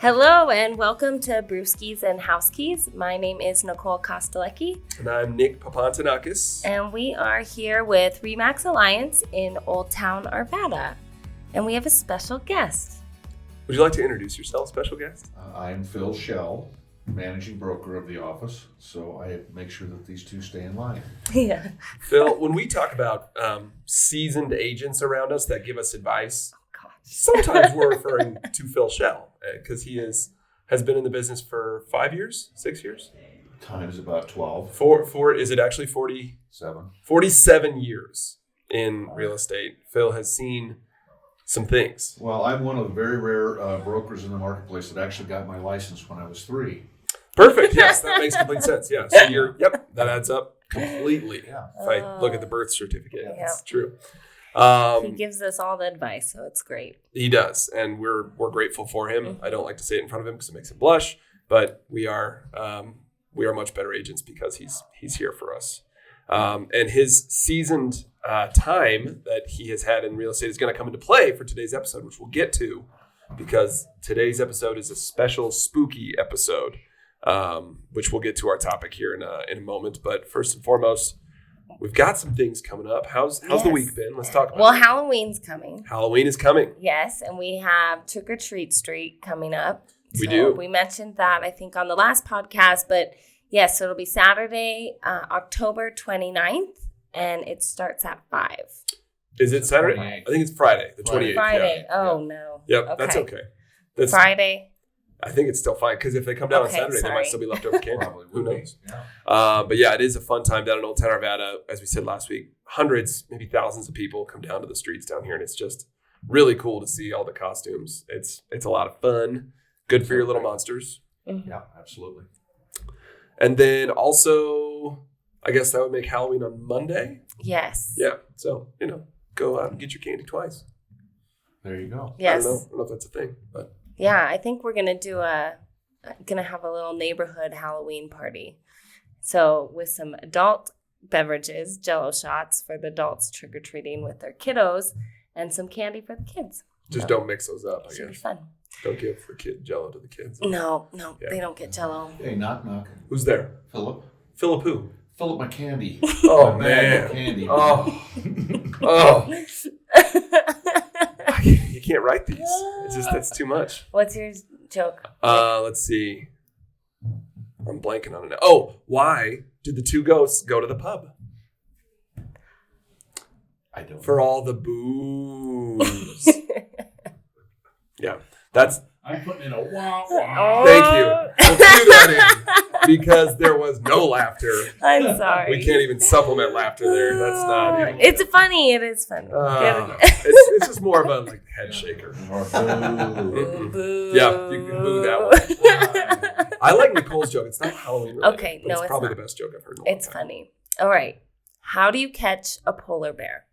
Hello and welcome to Brewskis and Housekeys. My name is Nicole Kostelecki. And I'm Nick Papantanakis. And we are here with REMAX Alliance in Old Town, Arvada. And we have a special guest. Would you like to introduce yourself, special guest? I'm Phil Schell, managing broker of the office, so I make sure that these two stay in line. Yeah. Phil, when we talk about seasoned agents around us that give us advice, sometimes we're referring to Phil Schell because he has been in the business for 5 years, 6 years? Time is about 12. Is it actually 40? 7. 47 years in real estate. Phil has seen some things. Well, I'm one of the very rare brokers in the marketplace that actually got my license when I was 3. Perfect. Yes, that makes complete sense. Yeah. So that adds up completely. Yeah. If I look at the birth certificate, it's true. He gives us all the advice, so it's great. He does, and we're grateful for him. Mm-hmm. I don't like to say it in front of him because it makes him blush, but we are much better agents because he's here for us. And his seasoned time that he has had in real estate is going to come into play for today's episode, which we'll get to, because today's episode is a special spooky episode, which we'll get to our topic here in a moment. But first and foremost, we've got some things coming up. How's the week been? Let's talk about it. Well, Halloween's coming. Halloween is coming. Yes, and we have Trick or Treat Street coming up. We do. We mentioned that, I think, on the last podcast. But, yes, so it'll be Saturday, October 29th, and it starts at 5. Is it Saturday? 28th. I think it's Friday, the 28th. Friday. Yeah. Oh, no. Yep, okay. That's okay. Friday. I think it's still fine because if they come down on Saturday, there might still be leftover candy. Probably. Who knows? Yeah. But yeah, it is a fun time down in Old Town Arvada. As we said last week, hundreds, maybe thousands of people come down to the streets down here, and it's just really cool to see all the costumes. It's a lot of fun. Good for your little monsters. Mm-hmm. Yeah, absolutely. And then also, I guess that would make Halloween on Monday. Yes. Yeah. So, go out and get your candy twice. There you go. Yes. I don't know if that's a thing, but. Yeah, I think we're gonna have a little neighborhood Halloween party. So with some adult beverages, Jello shots for the adults trick or treating with their kiddos, and some candy for the kids. Just don't mix those up. I Should be guess. fun. Don't give the kid Jello to the kids. No, Yeah. they don't get Jello. Hey, knock, knock. Who's there? Philip. Philip who? Philip, my candy. Oh My man. candy. Oh. You can't write these. That's too much. What's your joke? Let's see. I'm blanking on it now. Oh, why did the two ghosts go to the pub? I don't. For all the booze. Yeah, that's. I'm putting in a wow. Thank you. We'll do that in because there was no laughter. I'm sorry. We can't even supplement laughter there. That's not. It's funny. It is funny. It's just more of a head shaker. Boo. Yeah, you can boo that one. I like Nicole's joke. It's not Halloween related. Okay, but no, it's it's probably not. the best joke I've heard in a long It's time. funny. All right. How do you catch a polar bear?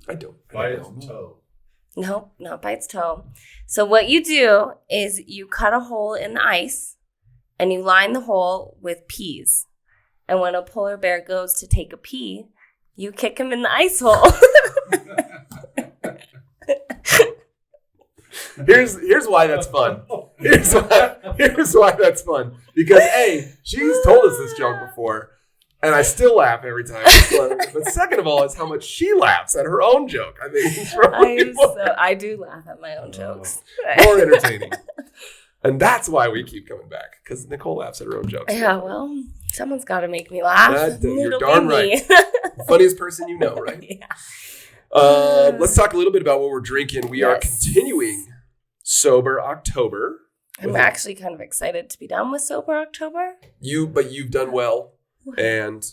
I don't. By its toe. No, not by its toe. So what you do is you cut a hole in the ice and you line the hole with peas. And when a polar bear goes to take a pee, you kick him in the ice hole. Here's why that's fun. Here's why that's fun. Because A, she's told us this joke before, and I still laugh every time. But second of all, is how much she laughs at her own joke. I think it's really I do laugh at my own jokes. more entertaining. And that's why we keep coming back, because Nicole laughs at her own jokes. Yeah, well, someone's got to make me laugh. You're It'll darn be me. right. The funniest person you know, right? Yeah. Let's talk a little bit about what we're drinking. We are continuing Sober October. I'm actually kind of excited to be done with Sober October. But you've done well, and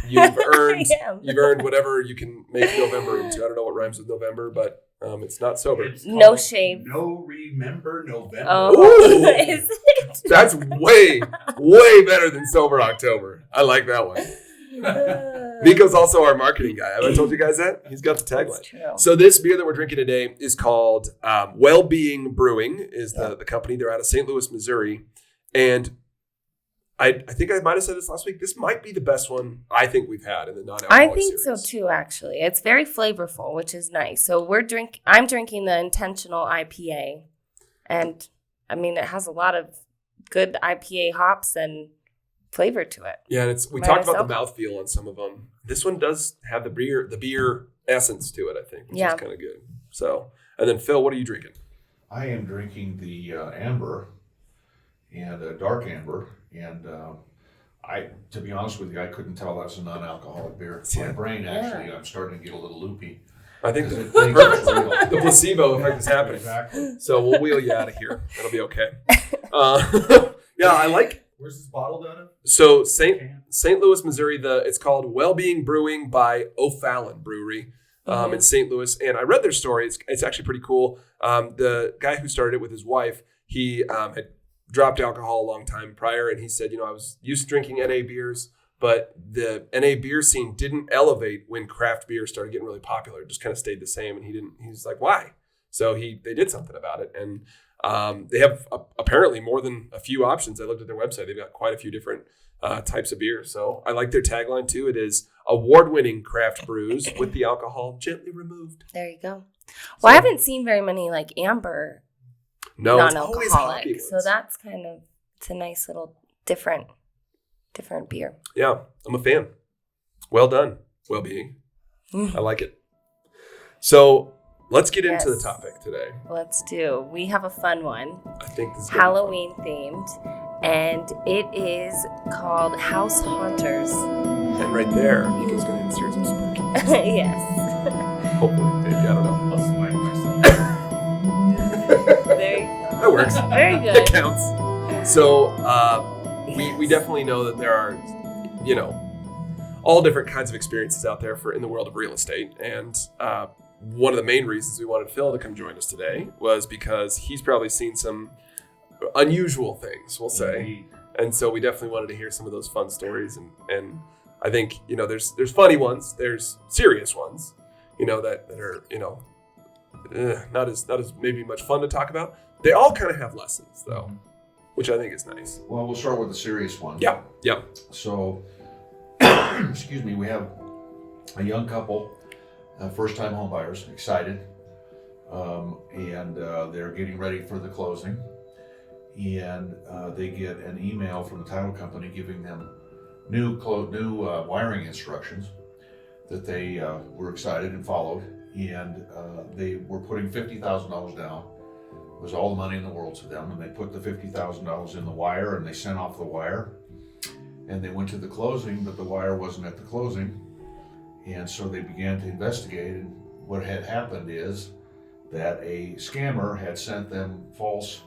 you've earned whatever you can make November into. I don't know what rhymes with November, but it's not sober. No shame. No remember November. Oh, Ooh. Is it? That's way better than Sober October. I like that one. Nico's also our marketing guy. Have I told you guys that? He's got the tagline. True. So this beer that we're drinking today is called Wellbeing Brewing, is the company. They're out of St. Louis, Missouri. And I think I might have said this last week. This might be the best one I think we've had in the non-alcoholic I think series. so too, actually. It's very flavorful, which is nice. So I'm drinking the Intentional IPA. And I mean, it has a lot of good IPA hops and flavor to it. Yeah, and we talked about the mouthfeel on some of them. This one does have the beer essence to it, I think, which is kind of good. So, and then Phil, what are you drinking? I am drinking the amber and dark amber, and to be honest with you, I couldn't tell that's a non-alcoholic beer. My brain actually, I'm starting to get a little loopy. I think the placebo effect is happening. Exactly. So we'll wheel you out of here. It'll be okay. Yeah, I like. Where's this bottled out of? So St. Louis, Missouri. It's called Wellbeing Brewing by O'Fallon Brewery in St. Louis. And I read their story. It's actually pretty cool. The guy who started it with his wife, he had dropped alcohol a long time prior, and he said, I was used to drinking NA beers, but the NA beer scene didn't elevate when craft beer started getting really popular. It just kind of stayed the same, and he's like, why? So they did something about it, and they have apparently more than a few options. I looked at their website. They've got quite a few different types of beer. So I like their tagline too. It is award-winning craft brews with the alcohol gently removed. There you go. Well, I haven't seen very many like amber non-alcoholic. So that's it's a nice little different beer. Yeah, I'm a fan. Well done, Wellbeing. I like it. So let's get into the topic today. Let's do. We have a fun one. I think this is Halloween themed, and it is called House Haunters. And right there, Nico's going to insert some spooky. Yes. Hopefully, maybe, I don't know. I'll smite myself. There you go. That works. Very good. It counts. So we definitely know that there are, all different kinds of experiences out there in the world of real estate. And one of the main reasons we wanted Phil to come join us today was because he's probably seen some unusual things, we'll say. Indeed. And so we definitely wanted to hear some of those fun stories. And I think, there's funny ones, there's serious ones, that are, not as maybe much fun to talk about. They all kind of have lessons, though, which I think is nice. Well, we'll start with the serious one. Yeah. So, excuse me, we have a young couple, first-time home buyers, excited, and they're getting ready for the closing, and they get an email from the title company giving them new wiring instructions that they were excited and followed, and they were putting $50,000 down. It was all the money in the world to them, and they put the $50,000 in the wire, and they sent off the wire, and they went to the closing, but the wire wasn't at the closing, and so they began to investigate, and what had happened is that a scammer had sent them false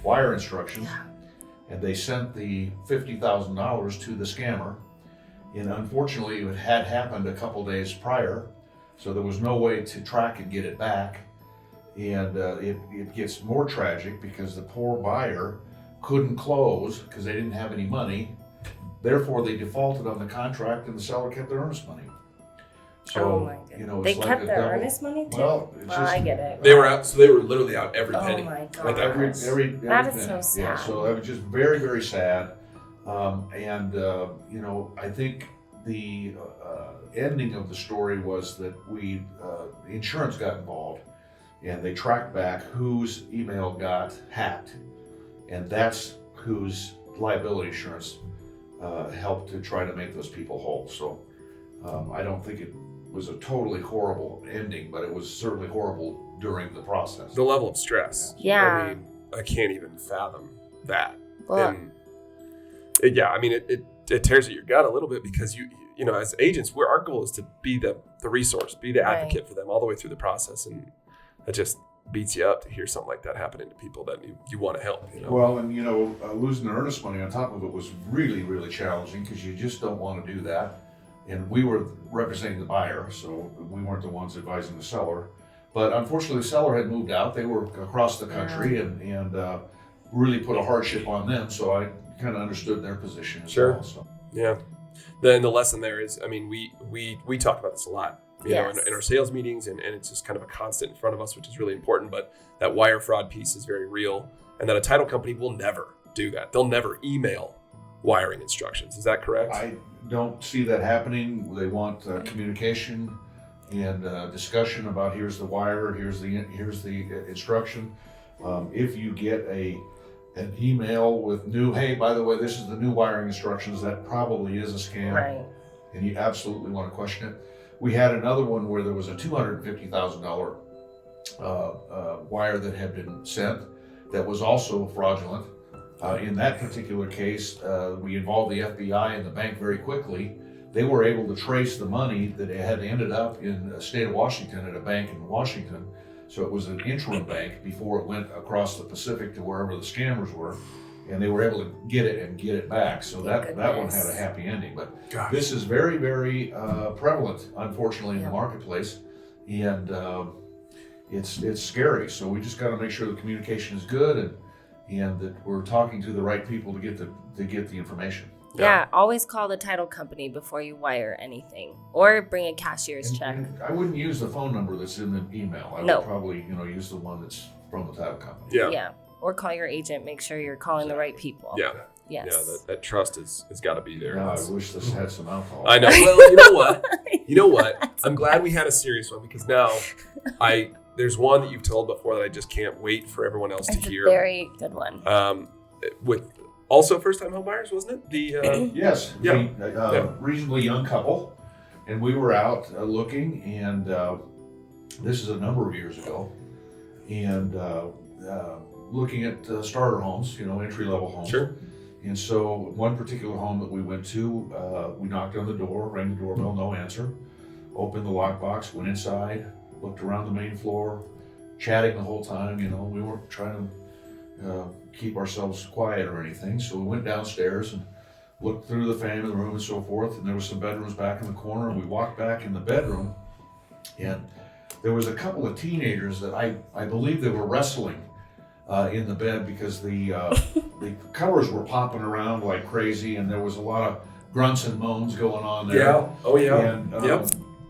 wire instructions, and they sent the $50,000 to the scammer, and unfortunately it had happened a couple days prior, so there was no way to track and get it back. And it gets more tragic because the poor buyer couldn't close because they didn't have any money. Therefore, they defaulted on the contract, and the seller kept their earnest money. So, oh my goodness. They it's kept like their double. earnest money too? Well, I get it. They were out, so they were literally out every penny. Oh my god. Like every That is penny. so sad. Yeah, so that was just very, very sad. I think the ending of the story was that insurance got involved. And they tracked back whose email got hacked, and that's whose liability insurance helped to try to make those people whole. So I don't think it was a totally horrible ending, but it was certainly horrible during the process. The level of stress. Yeah. I mean, I can't even fathom that. Well, And it tears at your gut a little bit because you as agents, our goal is to be the resource, be the advocate for them all the way through the process, and that just beats you up to hear something like that happening to people that you want to help. Well, and losing the earnest money on top of it was really, really challenging because you just don't want to do that. And we were representing the buyer, so we weren't the ones advising the seller. But unfortunately, the seller had moved out. They were across the country and really put a hardship on them. So I kind of understood their position as well. So. Yeah. Then the lesson there is, we talk about this a lot. In our sales meetings, and it's just kind of a constant in front of us, which is really important. But that wire fraud piece is very real, and that a title company will never do that. They'll never email wiring instructions. Is that correct? I don't see that happening. They want communication and discussion about here's the wire, here's the instruction. If you get a an email with new, hey, by the way, this is the new wiring instructions. That probably is a scam. Right. And you absolutely want to question it. We had another one where there was a $250,000 wire that had been sent that was also fraudulent. In that particular case, we involved the FBI and the bank very quickly. They were able to trace the money that had ended up in the state of Washington at a bank in Washington. So it was an interim bank before it went across the Pacific to wherever the scammers were. And they were able to get it back. So that one had a happy ending. But Gosh. this is very, very prevalent, unfortunately, in the marketplace. And it's scary. So we just got to make sure the communication is good and that we're talking to the right people to get the information. Yeah, always call the title company before you wire anything, or bring a cashier's check. And I wouldn't use the phone number that's in the email. I would probably, use the one that's from the title company. Yeah. Or call your agent. Make sure you're calling the right people. Yeah. Yes. Yeah, that trust has got to be there. Yeah, I wish this had some alcohol. I know. Well, you know what? You know what? I'm glad we had a serious one because now there's one that you've told before that I just can't wait for everyone else to hear. A very good one. With also first-time homebuyers, wasn't it? The yes. Yeah. Reasonably young couple, and we were out looking, and this is a number of years ago, and looking at starter homes, entry-level homes. Sure. And so one particular home that we went to, we knocked on the door, rang the doorbell, no answer. Opened the lockbox, went inside, looked around the main floor, chatting the whole time. We weren't trying to keep ourselves quiet or anything. So we went downstairs and looked through the family room and so forth. And there were some bedrooms back in the corner. And we walked back in the bedroom, and there was a couple of teenagers that I believe they were wrestling in the bed because the covers were popping around like crazy, and there was a lot of grunts and moans going on there. Yeah. Oh yeah. And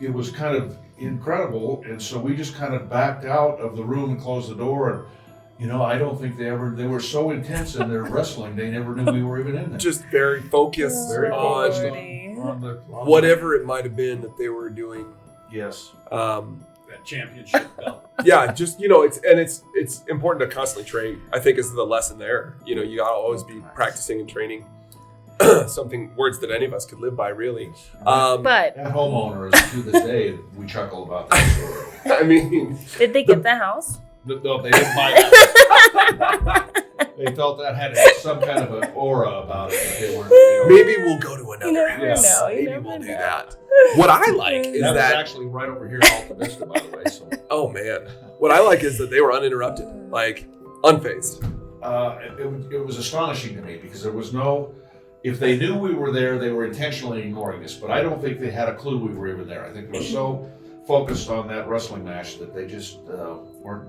it was kind of incredible, and so we just kind of backed out of the room and closed the door. And I don't think they were so intense in their wrestling, they never knew we were even in there. Just very focused on whatever it might have been that they were doing. Yes. That championship belt. Yeah, just it's important to constantly train. I think is the lesson there. You gotta always be practicing and training. Words that any of us could live by, really. But that homeowner is to this day we chuckle about that story. I mean, did they get the house? No, they didn't buy that. They felt that had some kind of an aura about it. That they weren't, Maybe we'll go to another never house. know. Maybe we'll do that. What I like is that that was actually right over here in Alta Vista, by the way. So. Oh man, what I like is that they were uninterrupted, like unfazed. It was astonishing to me because there was no. If they knew we were there, they were intentionally ignoring us. But I don't think they had a clue we were even there. I think they were so focused on that wrestling match that they just weren't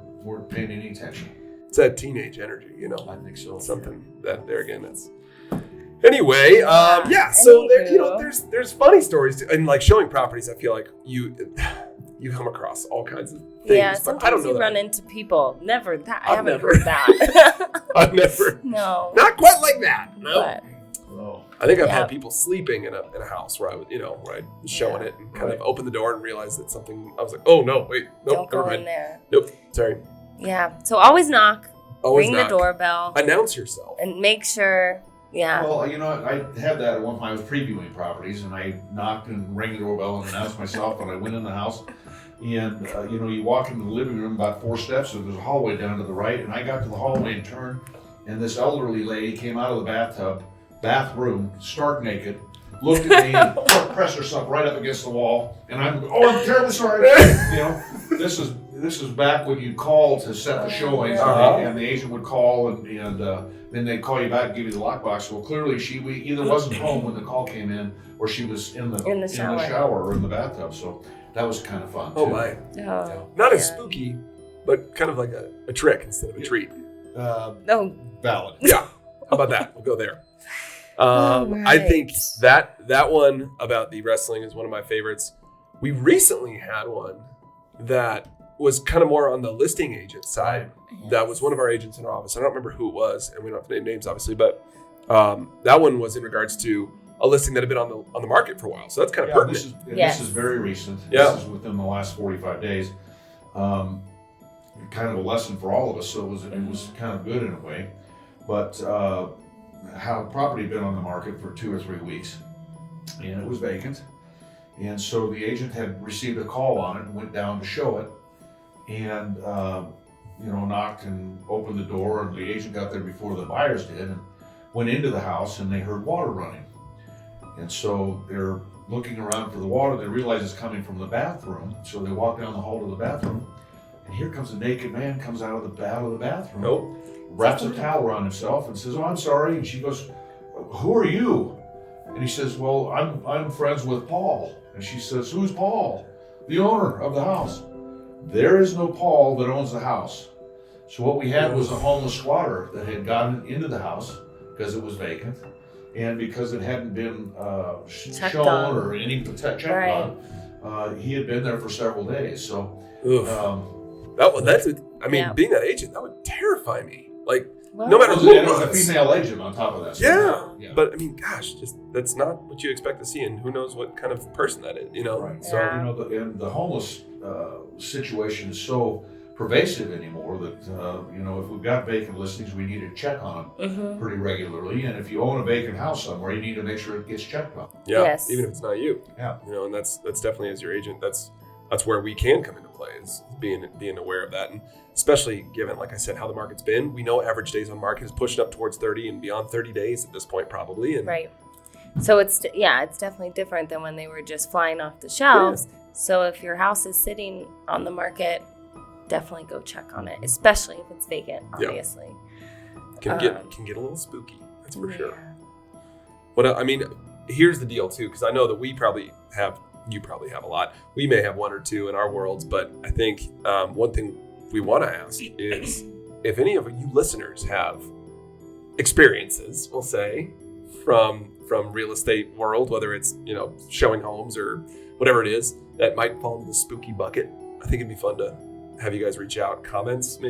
paying any attention. It's that teenage energy, I think so. Something that there again. That's anyway. So there's funny stories too. And like showing properties. I feel like you come across all kinds of things. Yeah, but sometimes I don't know you run that. into people. Never that. I I've haven't never. heard that. I've never. No. Not quite like that. No. But, I think I've had people sleeping in a house where I was, where I was showing it and kind of opened the door and realized that something. I was like, oh no, wait, nope, don't go never in mind. there. Nope, sorry. Yeah. So always knock. Always ring knock. the doorbell. Announce yourself. And make sure. Yeah. Well, I had that at one time. I was previewing properties, and I knocked and rang the doorbell and announced myself when I went in the house. And you walk into the living room about 4 steps, and there's a hallway down to the right. And I got to the hallway and turned, and this elderly lady came out of the bathroom, stark naked, looked at me and pressed herself right up against the wall. And I'm terribly sorry. This is back when you call to set the showings, and the agent would call, and then they'd call you back and give you the lockbox. Well, clearly we either wasn't home when the call came in, or she was in the shower or in the bathtub. So that was kind of fun. Oh too. my! Oh, Not as spooky, but kind of like a trick instead of a treat. no. Valid. Yeah. How about that? We'll go there. Right. I think that one about the wrestling is one of my favorites. We recently had one that was kind of more on the listing agent side. Yes. That was one of our agents in our office. I don't remember who it was, and we don't have to name names, obviously, but that one was in regards to a listing that had been on the market for a while. So that's kind of pertinent. This is very recent. Yeah. This is within the last 45 days. Kind of a lesson for all of us. So it was kind of good in a way. but property had been on the market for 2 or 3 weeks, and it was vacant. And so the agent had received a call on it and went down to show it, and knocked and opened the door, and the agent got there before the buyers did and went into the house, and they heard water running. And so they're looking around for the water. They realize it's coming from the bathroom, so they walk down the hall to the bathroom, and here comes a naked man, comes out of the bathroom. Nope. Wraps a towel around himself and says, "Oh, I'm sorry." And she goes, "Who are you?" And he says, "Well, I'm friends with Paul." And she says, "Who's Paul?" "The owner of the house." There is no Paul that owns the house. So what we had was a homeless squatter that had gotten into the house because it was vacant, and because it hadn't been shown or any checked on, he had been there for several days. So being that agent, that would terrify me. Like, Well, no matter who it it was a was. female agent on top of that. Yeah. But I mean, gosh, just that's not what you expect to see, and who knows what kind of person that is, Right. So Yeah. The homeless situation is so pervasive anymore that if we've got vacant listings, we need to check on them pretty regularly. And if you own a vacant house somewhere, you need to make sure it gets checked on. yeah, Yes. even if it's not you. Yeah. And that's definitely, as your agent, that's where we can come into play, is being aware of that, and especially given, like I said, how the market's been. We know average days on market is pushing up towards 30 and beyond 30 days at this point, probably. And Right. So it's definitely different than when they were just flying off the shelves. Yeah. So if your house is sitting on the market, definitely go check on it, especially if it's vacant, obviously. Can get a little spooky, that's for sure. Here's the deal too, because I know that you probably have a lot. We may have one or two in our worlds, but I think one thing we want to ask is if any of you listeners have experiences, we'll say, from real estate world, whether it's showing homes or whatever it is that might fall into the spooky bucket. I think it'd be fun to have you guys reach out. Comment section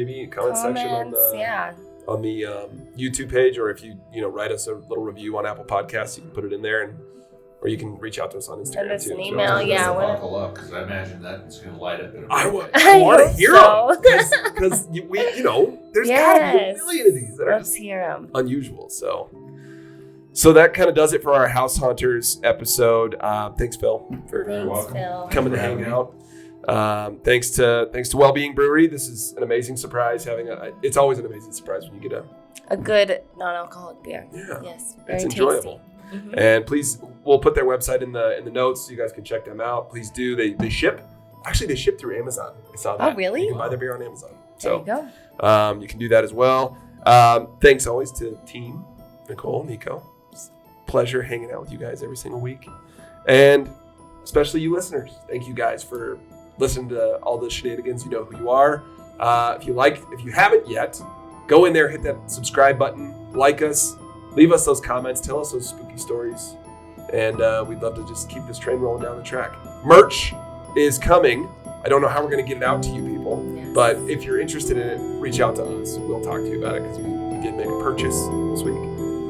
on the YouTube page, or if you write us a little review on Apple Podcasts, you can put it in there, or you can reach out to us on Instagram. Send us too. an email, Buckle up, because I imagine that it's going to light up in a I minute. want to hear so. them, because there's got to be a million of these that are Let's hear them. unusual. So that kind of does it for our House Hunters episode. Thanks, Phil, for welcome. Phil. coming to hang out. Thanks to Wellbeing Brewery. This is an amazing surprise. It's always an amazing surprise when you get a good non-alcoholic beer. Yeah, yes, it's very enjoyable. tasty. Mm-hmm. And please, we'll put their website in the notes so you guys can check them out. Please do. They ship. Actually, they ship through Amazon. I saw that. Oh, really? You can buy their beer on Amazon. There you go. You can do that as well. Thanks always to team Nicole, Nico. It's a pleasure hanging out with you guys every single week, and especially you listeners. Thank you guys for listening to all the shenanigans. You know who you are. If you haven't yet, go in there, hit that subscribe button, like us. Leave us those comments. Tell us those spooky stories. And we'd love to just keep this train rolling down the track. Merch is coming. I don't know how we're going to get it out to you people. Yes. But if you're interested in it, reach out to us. We'll talk to you about it, because we did make a purchase this week.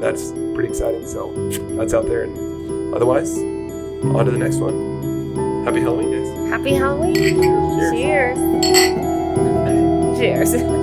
That's pretty exciting. So that's out there. And otherwise, on to the next one. Happy Halloween, guys. Happy Halloween. Cheers. Cheers. Cheers.